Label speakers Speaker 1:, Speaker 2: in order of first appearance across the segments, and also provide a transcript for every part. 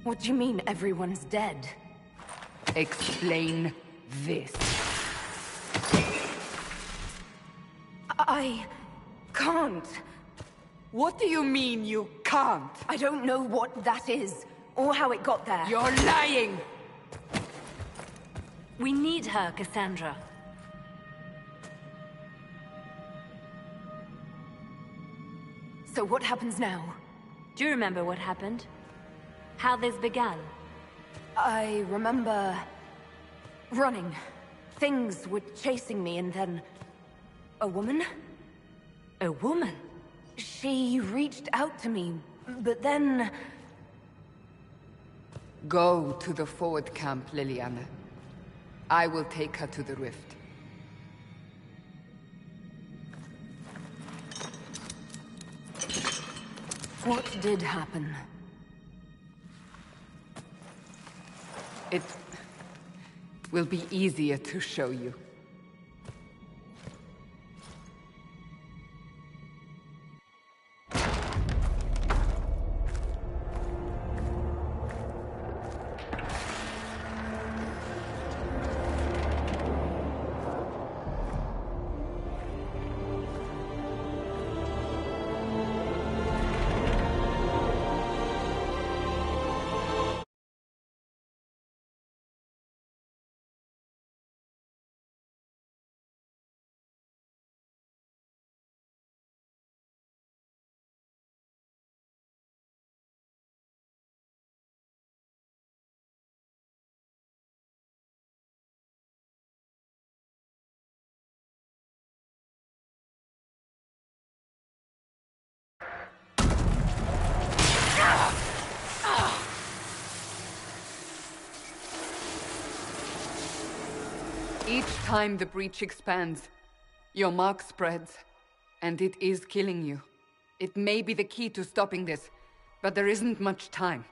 Speaker 1: What do you mean everyone's dead?
Speaker 2: Explain this.
Speaker 1: I can't.
Speaker 2: What do you mean you can't?
Speaker 1: I don't know what that is, or how it got there.
Speaker 2: You're lying!
Speaker 3: We need her, Cassandra.
Speaker 1: So what happens now?
Speaker 3: Do you remember what happened? How this began?
Speaker 1: I remember... running. Things were chasing me, and then... a woman?
Speaker 3: A woman?
Speaker 1: She reached out to me, but then...
Speaker 2: Go to the forward camp, Liliana. I will take her to the rift.
Speaker 1: What did happen?
Speaker 2: It will be easier to show you. Each time the breach expands, your mark spreads, and it is killing you. It may be the key to stopping this, but there isn't much time.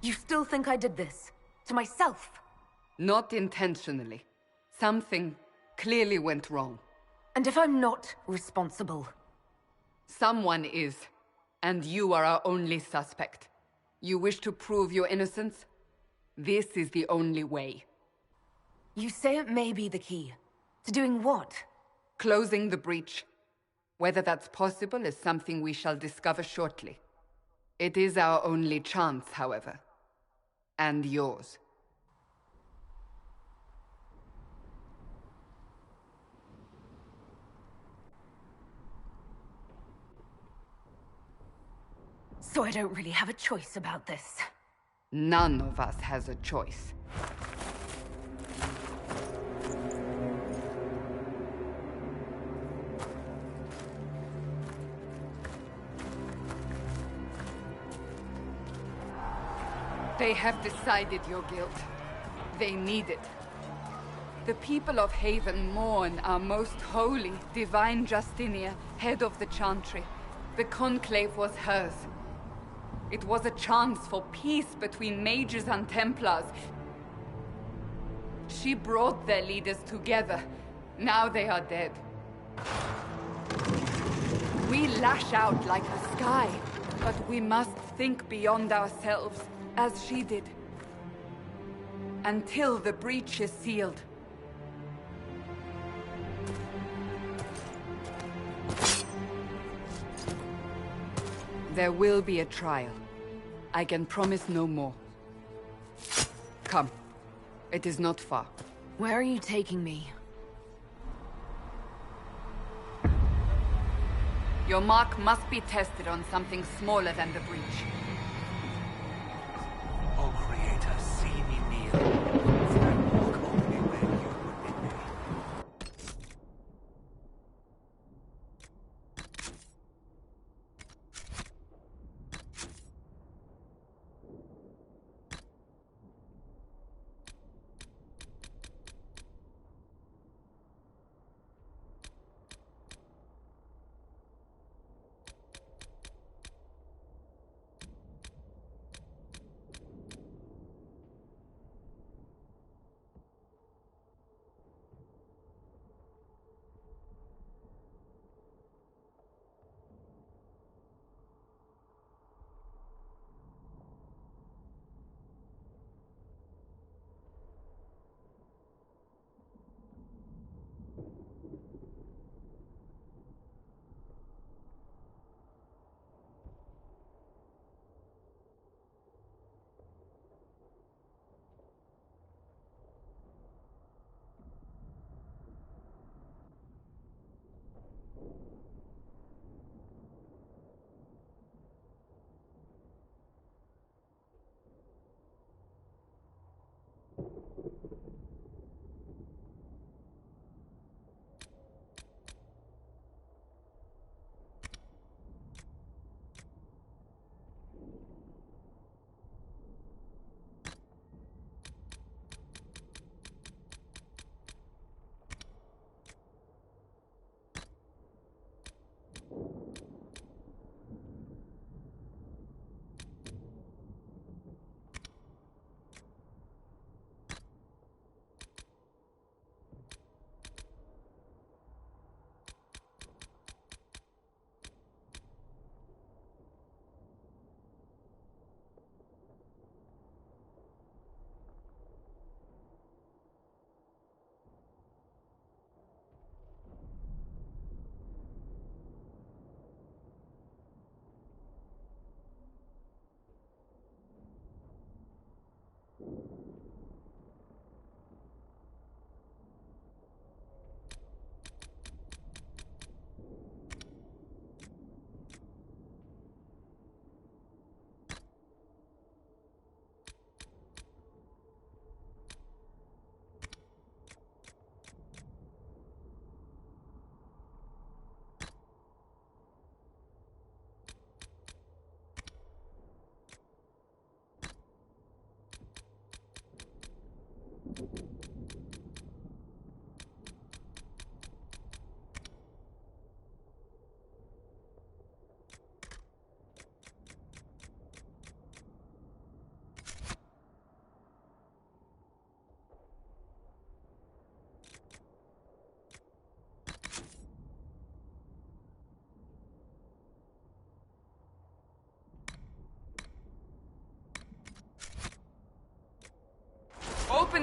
Speaker 1: You still think I did this? To myself?
Speaker 2: Not intentionally. Something clearly went wrong.
Speaker 1: And if I'm not responsible?
Speaker 2: Someone is, and you are our only suspect. You wish to prove your innocence? This is the only way.
Speaker 1: You say it may be the key. To doing what?
Speaker 2: Closing the breach. Whether that's possible is something we shall discover shortly. It is our only chance, however. And yours.
Speaker 1: So I don't really have a choice about this.
Speaker 2: None of us has a choice. They have decided your guilt. They need it. The people of Haven mourn our most holy, divine Justinia, head of the Chantry. The conclave was hers. It was a chance for peace between mages and Templars. She brought their leaders together. Now they are dead. We lash out like the sky, but we must think beyond ourselves, as she did. Until the breach is sealed. There will be a trial. I can promise no more. Come. It is not far.
Speaker 1: Where are you taking me?
Speaker 2: Your mark must be tested on something smaller than the breach.
Speaker 4: O Creator, see me kneel. For I walk only where you would bid me.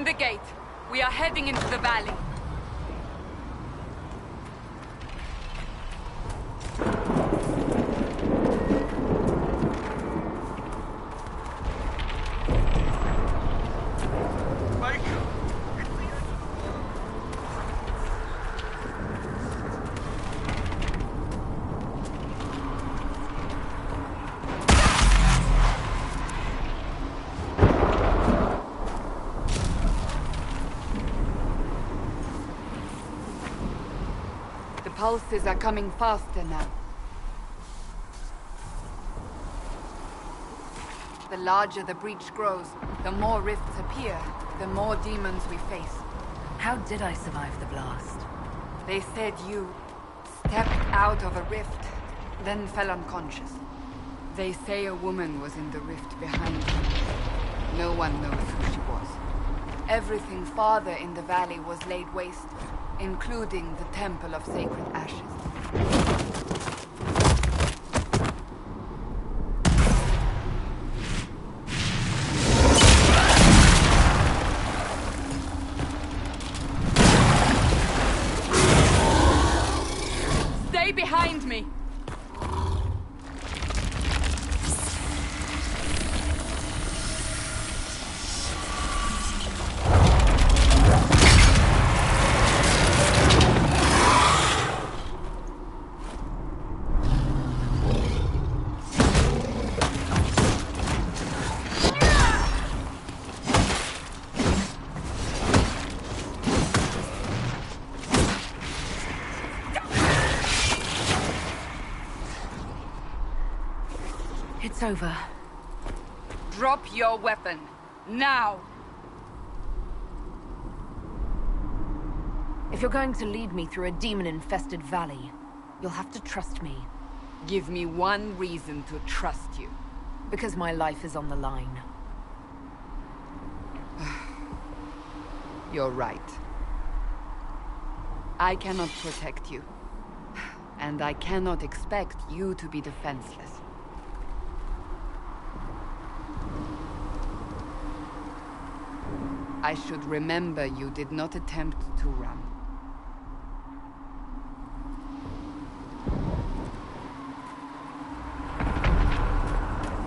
Speaker 2: the gate. We are heading into the valley. Pulses are coming faster now. The larger the breach grows, the more rifts appear, the more demons we face.
Speaker 1: How did I survive the blast?
Speaker 2: They said you stepped out of a rift, then fell unconscious. They say a woman was in the rift behind you. No one knows who she was. Everything farther in the valley was laid waste, including the Temple of Sacred Ashes. Stay behind me!
Speaker 1: It's over.
Speaker 2: Drop your weapon. Now!
Speaker 1: If you're going to lead me through a demon-infested valley, you'll have to trust me.
Speaker 2: Give me one reason to trust you.
Speaker 1: Because my life is on the line.
Speaker 2: You're right. I cannot protect you. And I cannot expect you to be defenseless. I should remember you did not attempt to run.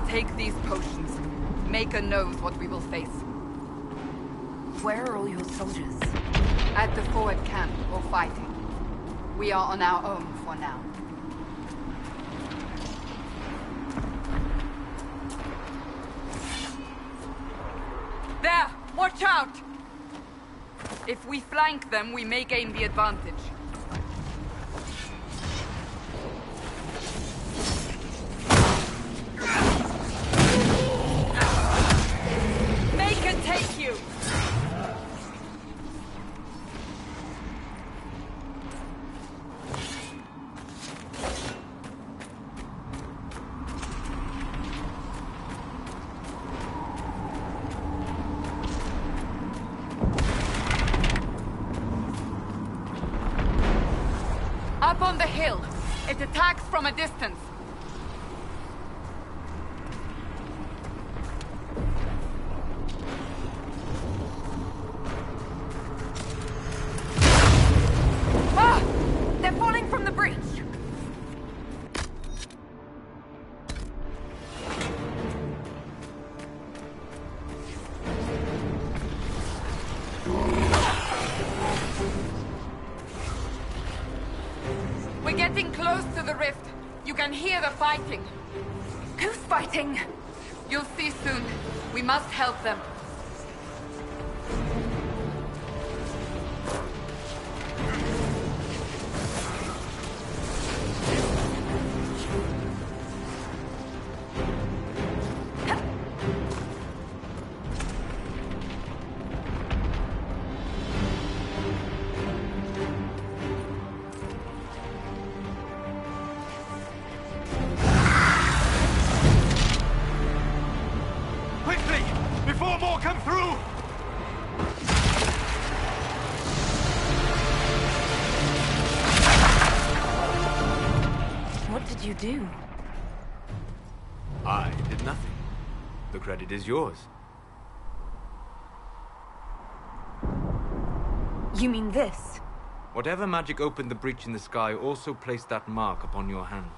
Speaker 2: Take these potions. Maker knows what we will face.
Speaker 1: Where are all your soldiers?
Speaker 2: At the forward camp, or fighting. We are on our own for now. There! Watch out! If we flank them, we may gain the advantage. Make it take you! Up on the hill. It attacks from a distance.
Speaker 1: Ah! They're falling from the breach!
Speaker 2: We're getting close to the rift. You can hear the fighting.
Speaker 1: Who's fighting?
Speaker 2: You'll see soon. We must help them.
Speaker 4: Quickly! Before more come through!
Speaker 1: What did you do?
Speaker 5: I did nothing. The credit is yours.
Speaker 1: You mean this?
Speaker 5: Whatever magic opened the breach in the sky also placed that mark upon your hand.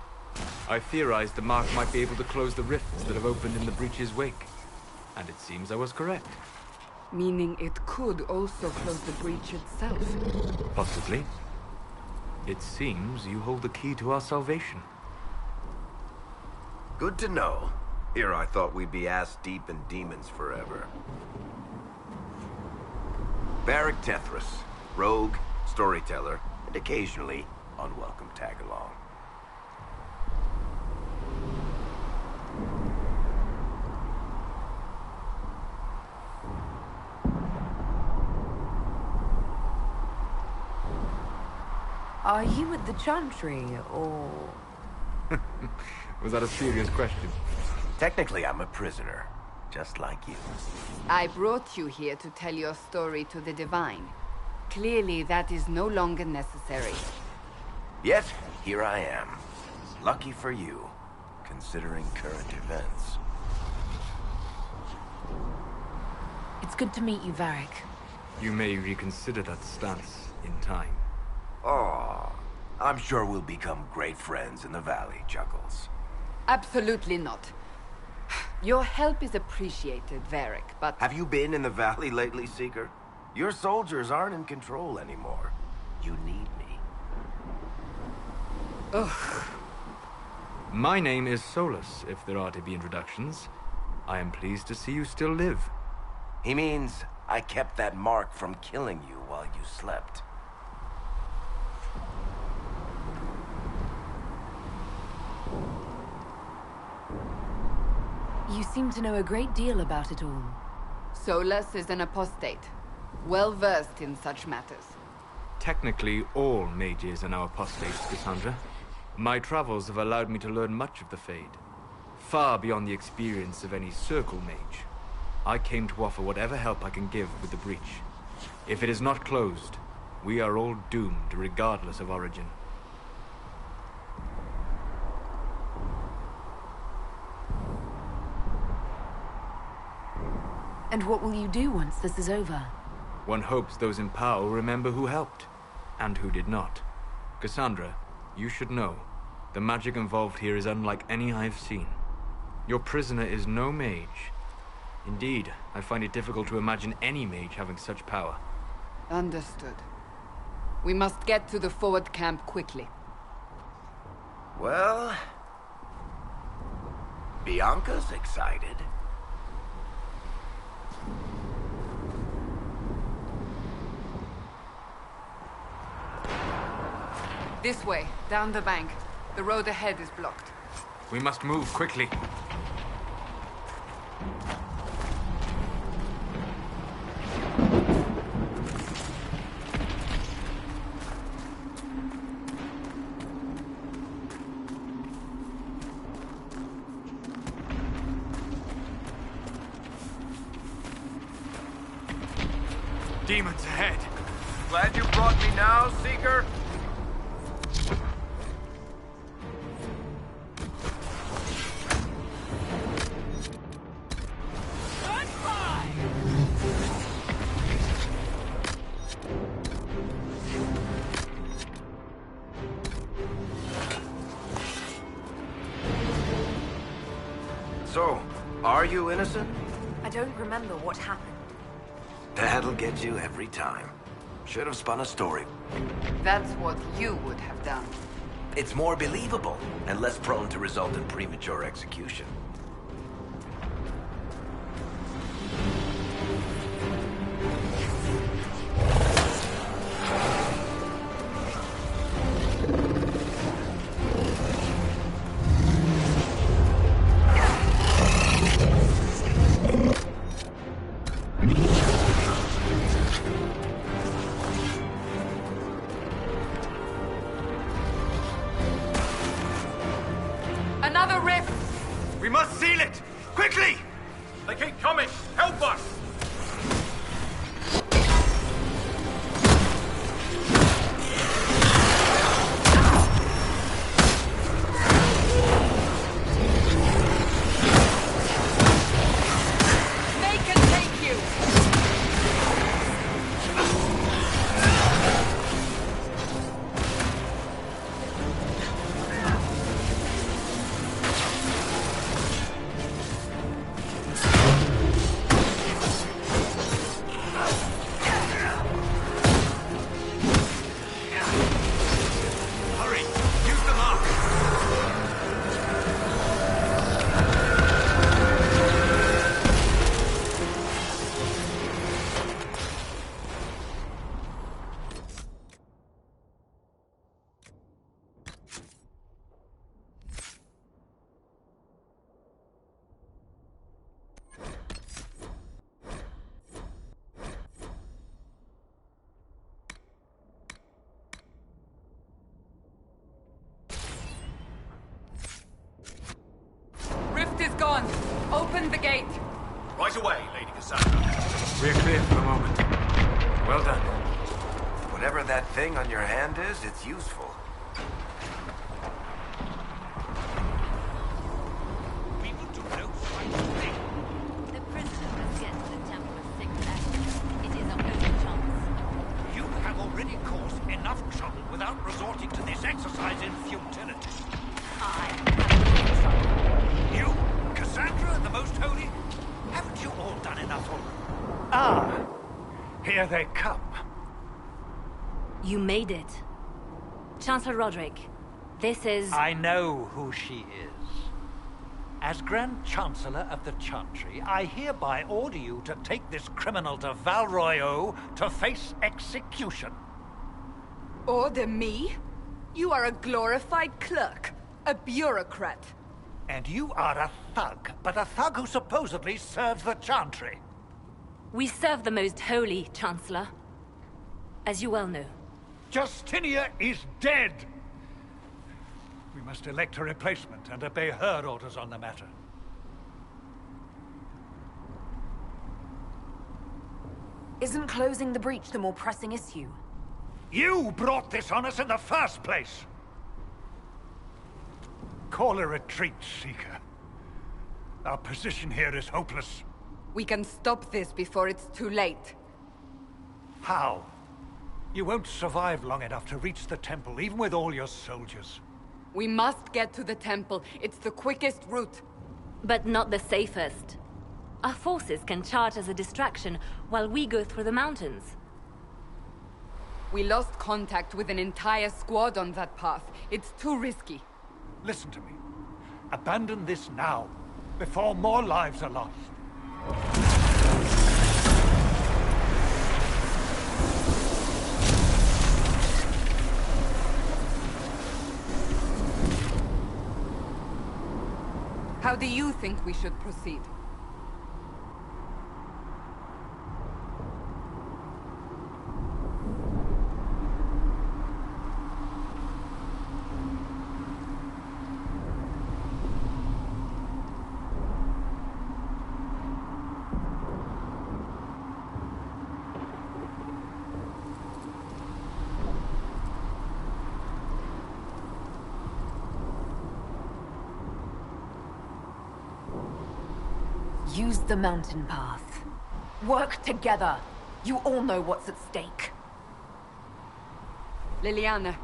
Speaker 5: I theorized the mark might be able to close the rifts that have opened in the breach's wake. And it seems I was correct.
Speaker 2: Meaning it could also close the breach itself.
Speaker 5: Possibly. It seems you hold the key to our salvation.
Speaker 6: Good to know. Here I thought we'd be ass-deep in demons forever. Varric Tethras, rogue, storyteller, and occasionally unwelcome tag-along.
Speaker 1: Are you at the Chantry, or...?
Speaker 5: Was that a serious question?
Speaker 6: Technically, I'm a prisoner, just like you.
Speaker 2: I brought you here to tell your story to the Divine. Clearly, that is no longer necessary.
Speaker 6: Yet, here I am. Lucky for you, considering current events.
Speaker 1: It's good to meet you, Varric.
Speaker 5: You may reconsider that stance in time.
Speaker 6: Oh, I'm sure we'll become great friends in the valley, Juggles.
Speaker 2: Absolutely not. Your help is appreciated, Varric, but...
Speaker 6: Have you been in the valley lately, Seeker? Your soldiers aren't in control anymore. You need me.
Speaker 2: Ugh.
Speaker 5: My name is Solus, if there are to be introductions. I am pleased to see you still live.
Speaker 6: He means I kept that mark from killing you while you slept.
Speaker 1: You seem to know a great deal about it all.
Speaker 2: Solus is an apostate, well-versed in such matters.
Speaker 5: Technically, all mages are now apostates, Cassandra. My travels have allowed me to learn much of the Fade, far beyond the experience of any Circle mage. I came to offer whatever help I can give with the breach. If it is not closed, we are all doomed regardless of origin.
Speaker 1: And what will you do once this is over?
Speaker 5: One hopes those in power remember who helped, and who did not. Cassandra, you should know, the magic involved here is unlike any I've seen. Your prisoner is no mage. Indeed, I find it difficult to imagine any mage having such power.
Speaker 2: Understood. We must get to the forward camp quickly.
Speaker 6: Well... Bianca's excited.
Speaker 2: This way, down the bank. The road ahead is blocked.
Speaker 5: We must move quickly. Demons ahead.
Speaker 6: Glad you brought me now, Seeker? So, are you innocent?
Speaker 1: I don't remember what happened.
Speaker 6: That'll get you every time. Should have spun a story.
Speaker 2: That's what you would have done.
Speaker 6: It's more believable, and less prone to result in premature execution.
Speaker 2: Another rift!
Speaker 5: We must seal it! Quickly!
Speaker 4: They keep coming! Help us!
Speaker 2: They can take you!
Speaker 4: Right away, Lady Cassandra.
Speaker 5: We're clear for the moment. Well done.
Speaker 6: Whatever that thing on your hand is, it's useful.
Speaker 4: We will do no such thing.
Speaker 3: The prisoner must get to the Temple of Sacred Ashes. It is our only chance.
Speaker 4: You have already caused enough trouble without resorting to this exercise in futility.
Speaker 3: I have trouble.
Speaker 4: You, Cassandra, the Most Holy, haven't you all done enough already? Here they come.
Speaker 3: You made it. Chancellor Roderick, this is...
Speaker 7: I know who she is. As Grand Chancellor of the Chantry, I hereby order you to take this criminal to Val Royeaux to face execution.
Speaker 2: Order me? You are a glorified clerk, a bureaucrat.
Speaker 7: And you are a thug, but a thug who supposedly serves the Chantry.
Speaker 3: We serve the Most Holy, Chancellor. As you well know.
Speaker 7: Justinia is dead! We must elect a replacement and obey her orders on the matter.
Speaker 1: Isn't closing the breach the more pressing issue?
Speaker 7: You brought this on us in the first place! Call a retreat, Seeker. Our position here is hopeless.
Speaker 2: We can stop this before it's too late.
Speaker 7: How? You won't survive long enough to reach the temple, even with all your soldiers.
Speaker 2: We must get to the temple. It's the quickest route.
Speaker 3: But not the safest. Our forces can charge as a distraction while we go through the mountains.
Speaker 2: We lost contact with an entire squad on that path. It's too risky.
Speaker 7: Listen to me. Abandon this now, before more lives are lost.
Speaker 2: How do you think we should proceed?
Speaker 1: Use the mountain path. Work together. You all know what's at stake.
Speaker 2: Liliana,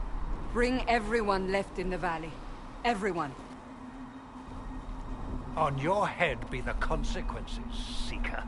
Speaker 2: bring everyone left in the valley. Everyone.
Speaker 7: On your head be the consequences, Seeker.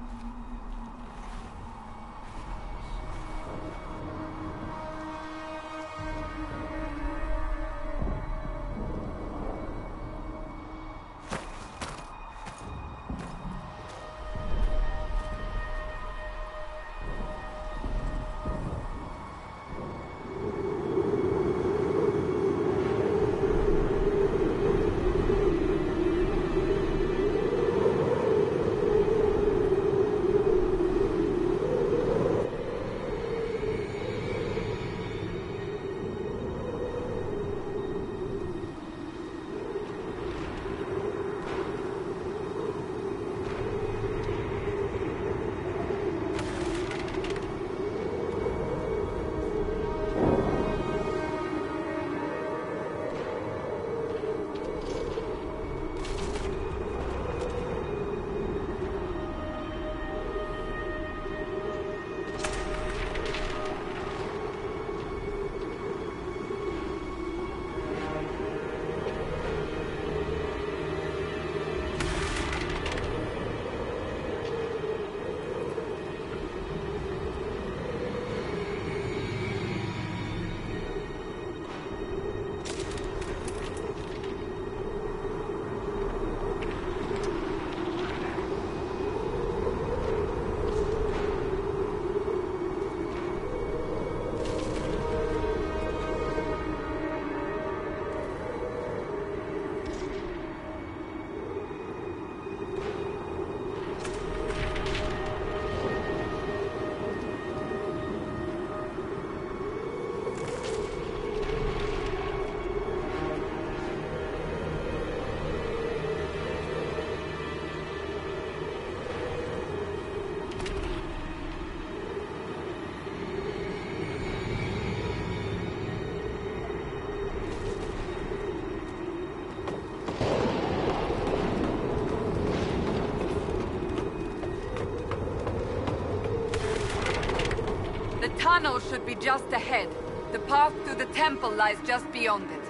Speaker 2: tunnel should be just ahead. The path to the temple lies just beyond it.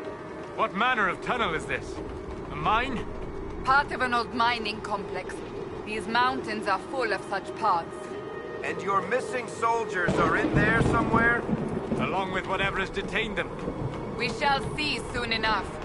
Speaker 5: What manner of tunnel is this? A mine?
Speaker 2: Part of an old mining complex. These mountains are full of such paths.
Speaker 6: And your missing soldiers are in there somewhere?
Speaker 5: Along with whatever has detained them.
Speaker 2: We shall see soon enough.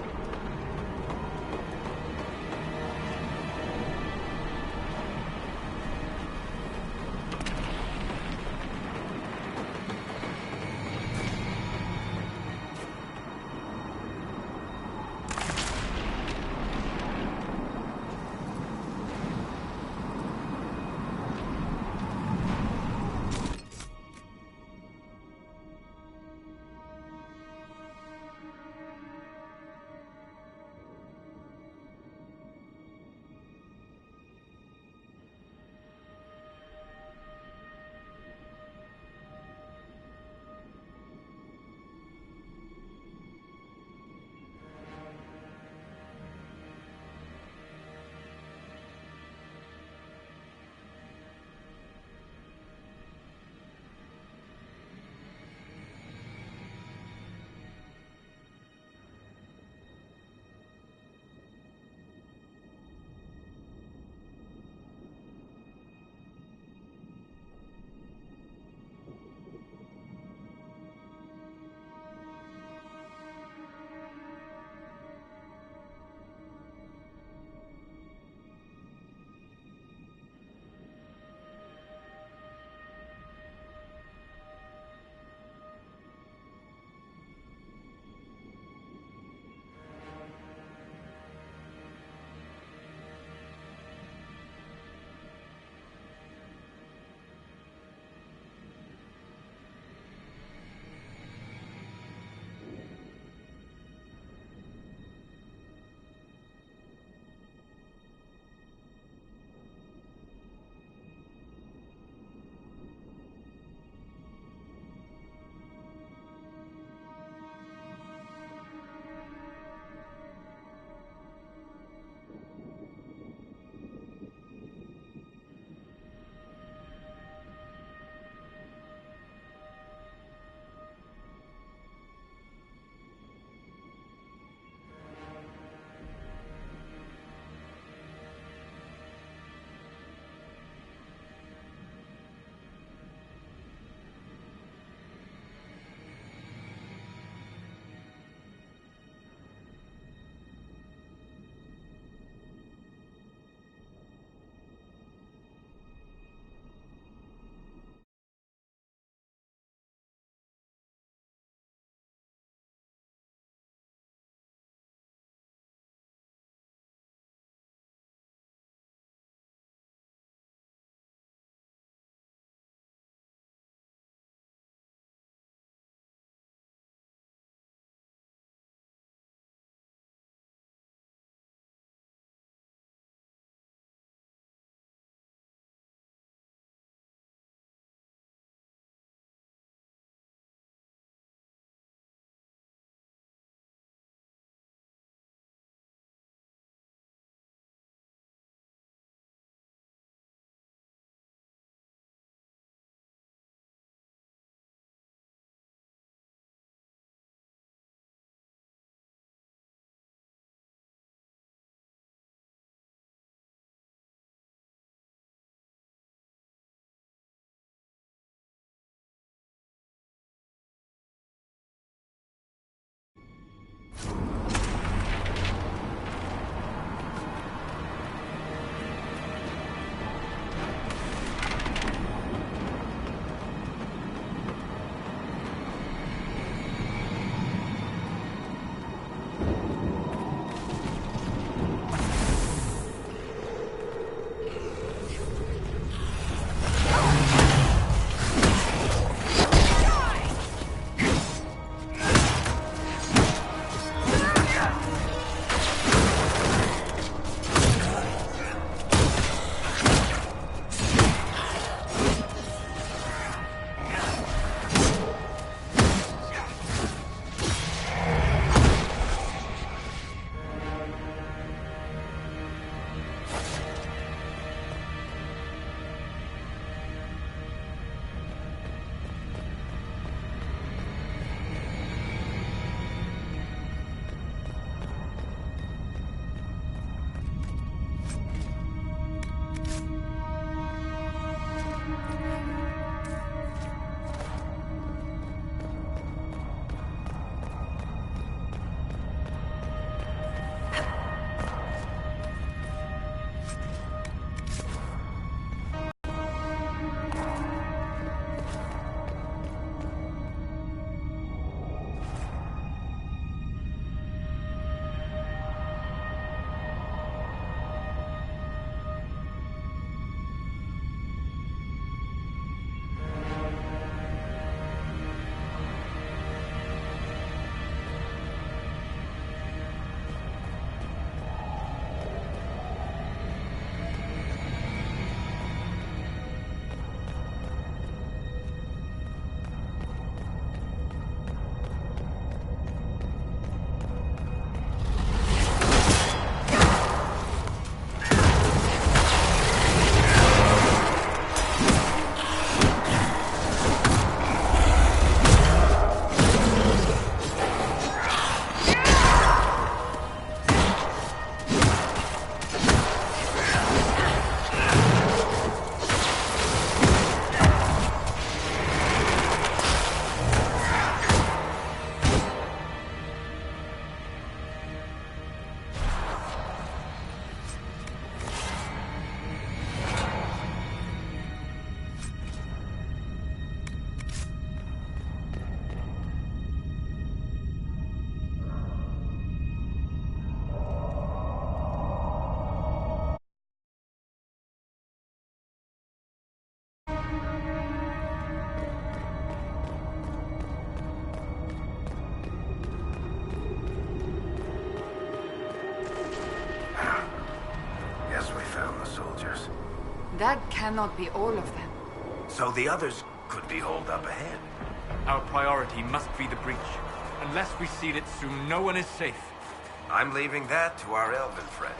Speaker 2: That cannot be all of them.
Speaker 6: So the others could be holed up ahead.
Speaker 5: Our priority must be the breach. Unless we seal it soon, no one is safe.
Speaker 6: I'm leaving that to our elven friend.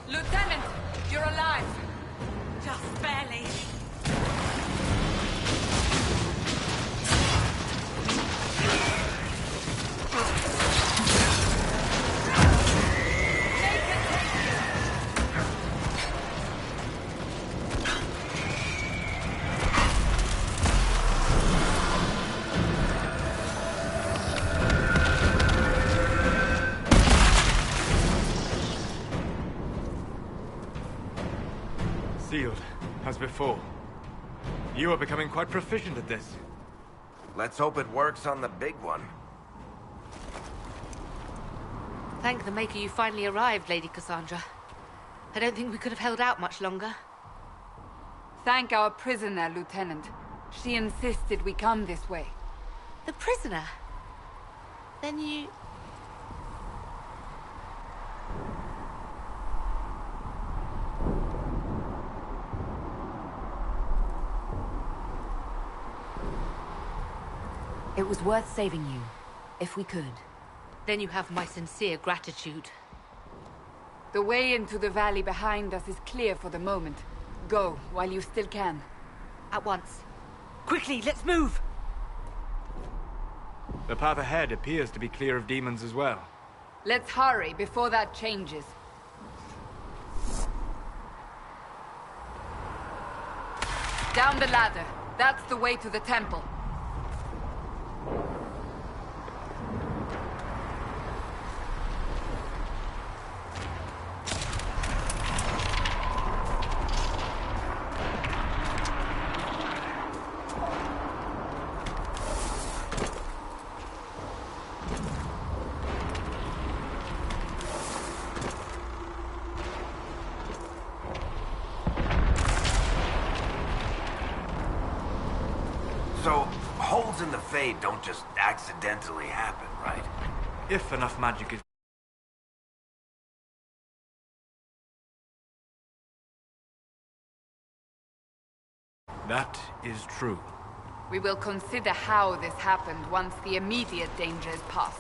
Speaker 2: Lieutenant, you're alive.
Speaker 1: Just barely.
Speaker 5: Sealed, as before. You are becoming quite proficient at this.
Speaker 6: Let's hope it works on the big one.
Speaker 8: Thank the Maker you finally arrived, Lady Cassandra. I don't think we could have held out much longer.
Speaker 2: Thank our prisoner, Lieutenant. She insisted we come this way.
Speaker 8: The prisoner? Then you...
Speaker 1: It was worth saving you, if we could.
Speaker 8: Then you have my sincere gratitude.
Speaker 2: The way into the valley behind us is clear for the moment. Go, while you still can.
Speaker 8: At once. Quickly, let's move!
Speaker 5: The path ahead appears to be clear of demons as well.
Speaker 2: Let's hurry before that changes. Down the ladder. That's the way to the temple.
Speaker 6: So, holes in the Fade don't just accidentally happen, right?
Speaker 5: If enough magic is... That is true.
Speaker 2: We will consider how this happened once the immediate danger is past.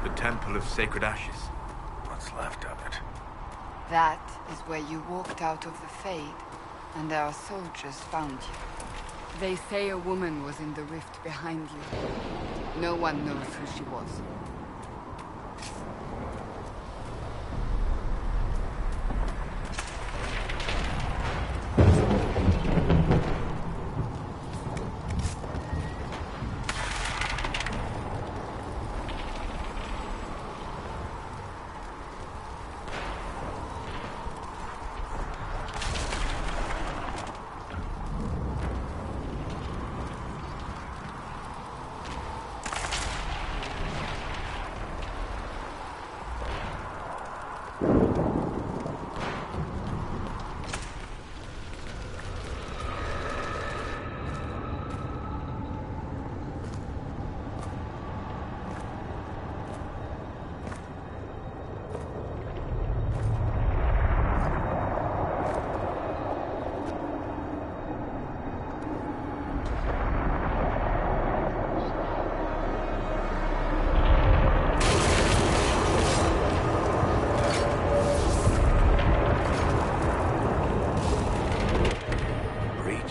Speaker 5: The Temple of Sacred Ashes.
Speaker 6: What's left of it?
Speaker 2: That is where you walked out of the Fade, and our soldiers found you. They say a woman was in the rift behind you. No one knows who she was.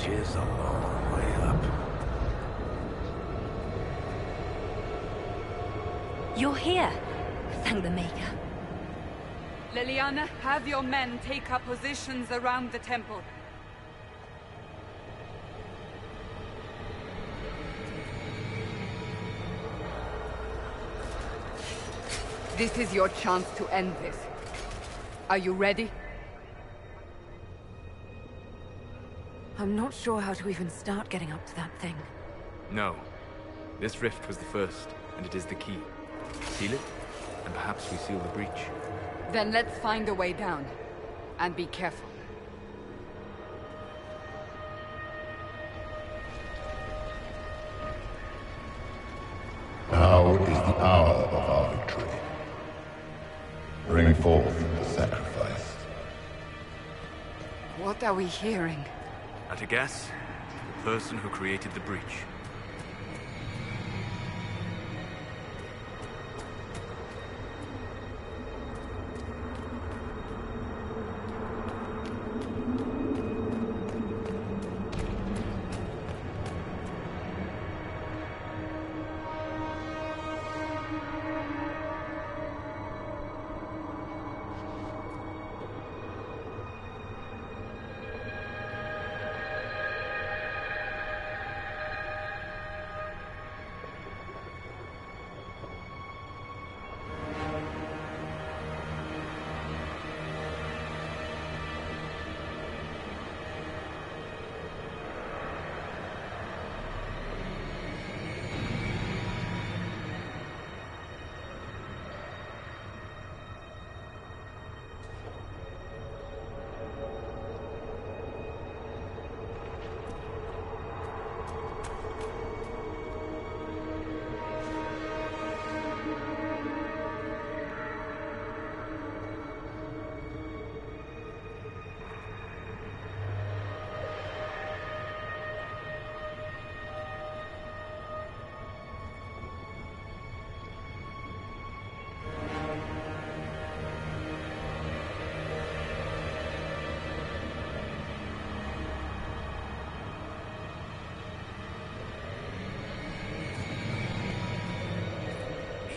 Speaker 6: bridge is a long way up.
Speaker 3: You're here. Thank the Maker.
Speaker 2: Liliana, have your men take up positions around the temple. This is your chance to end this. Are you ready?
Speaker 1: I'm not sure how to even start getting up to that thing.
Speaker 5: No. This rift was the first, and it is the key. Seal it, and perhaps we seal the breach.
Speaker 2: Then let's find a way down. And be careful.
Speaker 9: Now is the hour of our victory. Bring forth the sacrifice.
Speaker 2: What are we hearing?
Speaker 5: At a guess, the person who created the breach.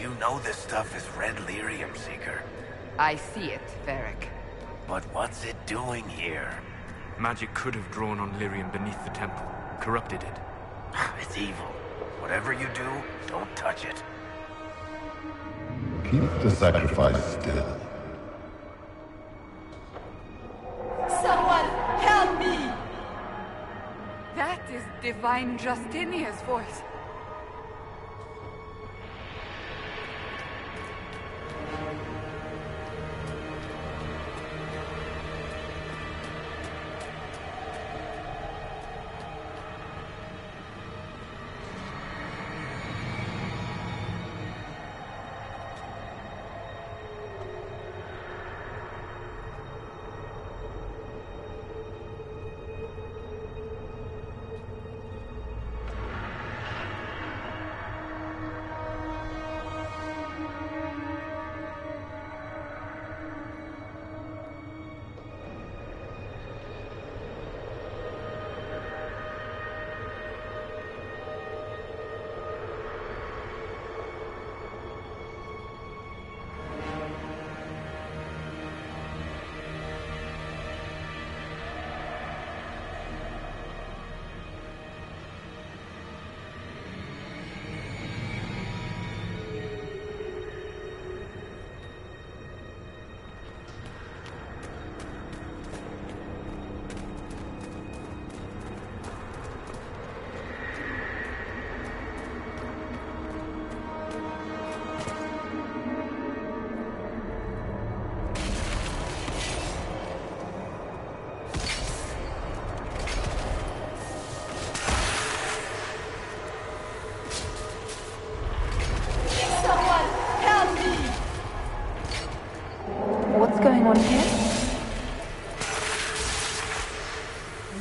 Speaker 6: You know this stuff is red lyrium, Seeker.
Speaker 2: I see it, Varric.
Speaker 6: But what's it doing here?
Speaker 5: Magic could have drawn on lyrium beneath the temple, corrupted it.
Speaker 6: It's evil. Whatever you do, don't touch it.
Speaker 9: Keep the sacrifice still.
Speaker 1: Someone help me!
Speaker 2: That is Divine Justinia's voice.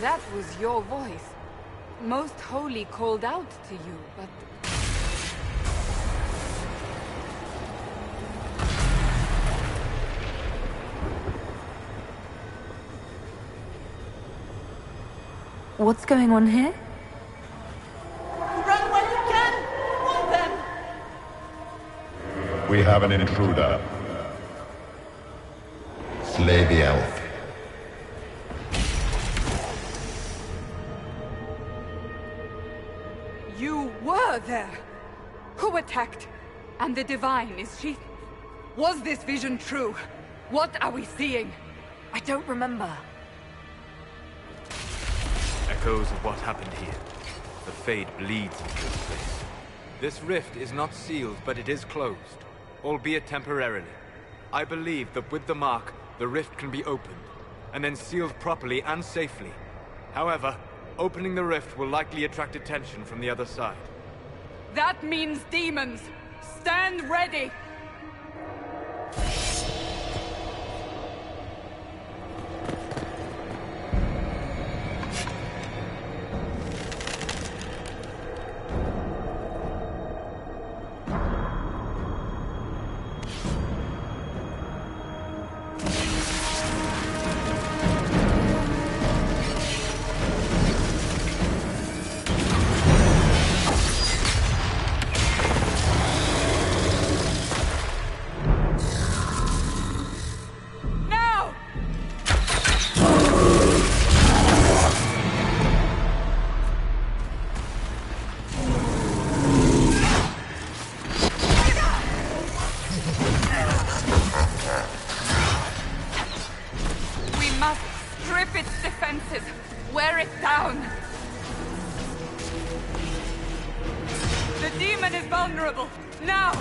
Speaker 2: That was your voice. Most Holy called out to you, but...
Speaker 1: What's going on here?
Speaker 2: Run when you can! Want them!
Speaker 9: We have an intruder. Slay the elf.
Speaker 2: You were there! Who attacked? And the Divine, is she... Was this vision true? What are we seeing?
Speaker 1: I don't remember.
Speaker 5: Echoes of what happened here. The Fade bleeds into this place. This rift is not sealed, but it is closed, albeit temporarily. I believe that with the mark, the rift can be opened, and then sealed properly and safely. However, opening the rift will likely attract attention from the other side.
Speaker 2: That means demons! Stand ready! Wear it down! The demon is vulnerable! Now!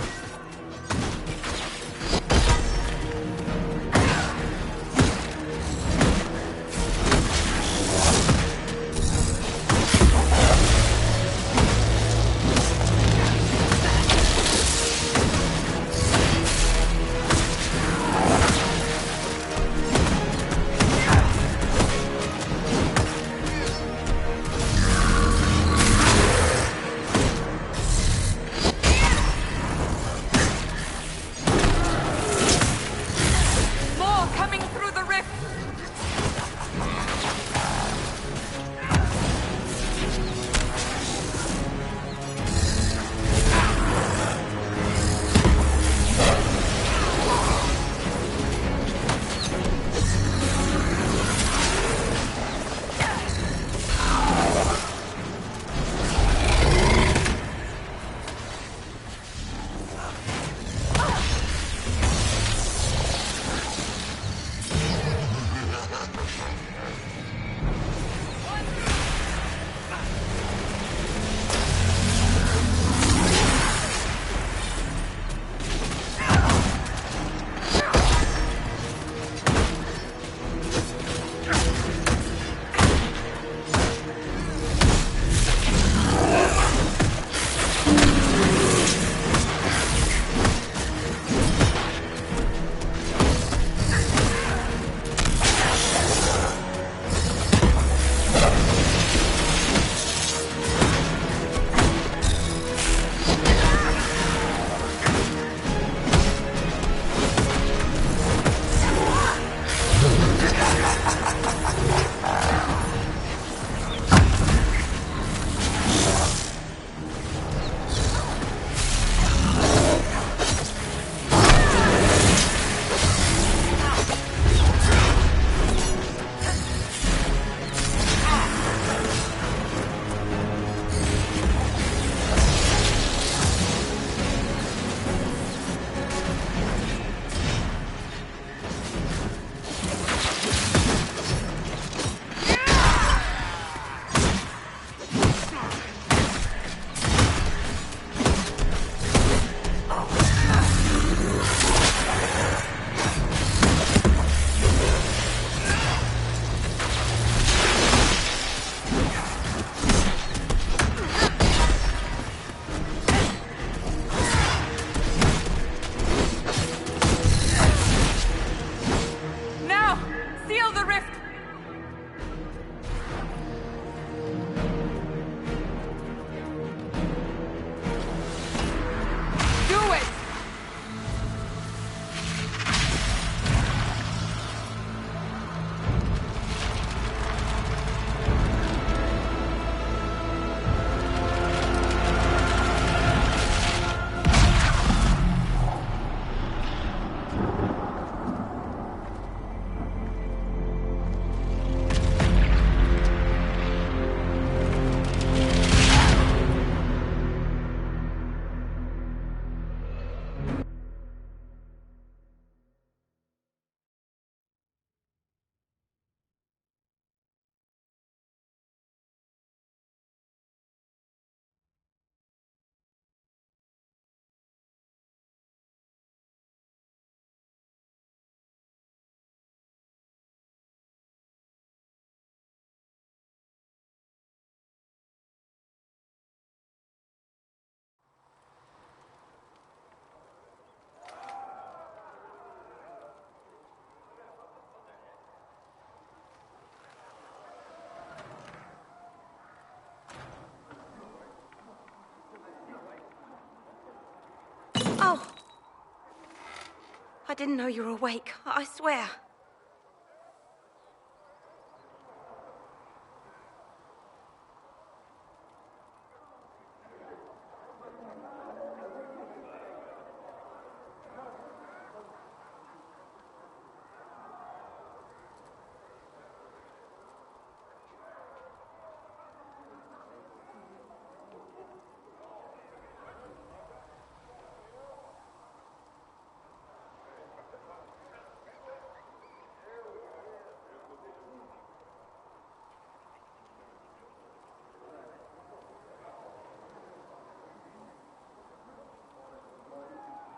Speaker 10: didn't know you were awake, I swear.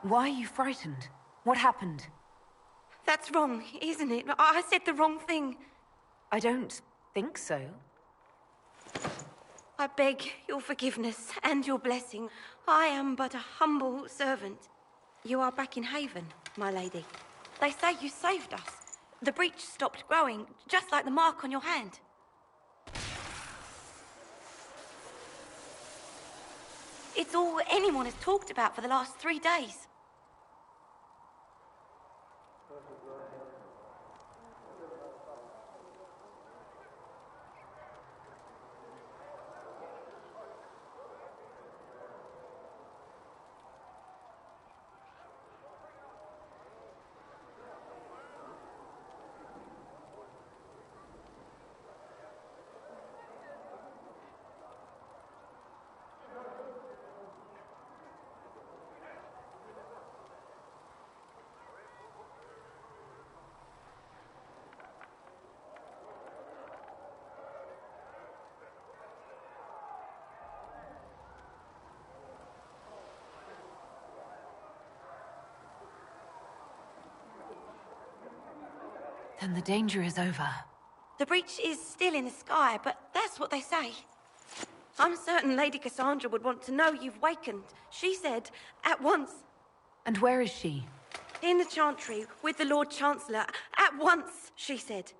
Speaker 1: Why are you frightened? What happened?
Speaker 10: That's wrong, isn't it? I said the wrong thing.
Speaker 1: I don't think so.
Speaker 10: I beg your forgiveness and your blessing. I am but a humble servant. You are back in Haven, my lady. They say you saved us. The breach stopped growing, just like the mark on your hand. It's all anyone has talked about for the last 3 days.
Speaker 1: Then the danger is over.
Speaker 10: The breach is still in the sky, but that's what they say. I'm certain Lady Cassandra would want to know you've wakened. She said, at once.
Speaker 1: And where is she?
Speaker 10: In the Chantry, with the Lord Chancellor. At once, she said.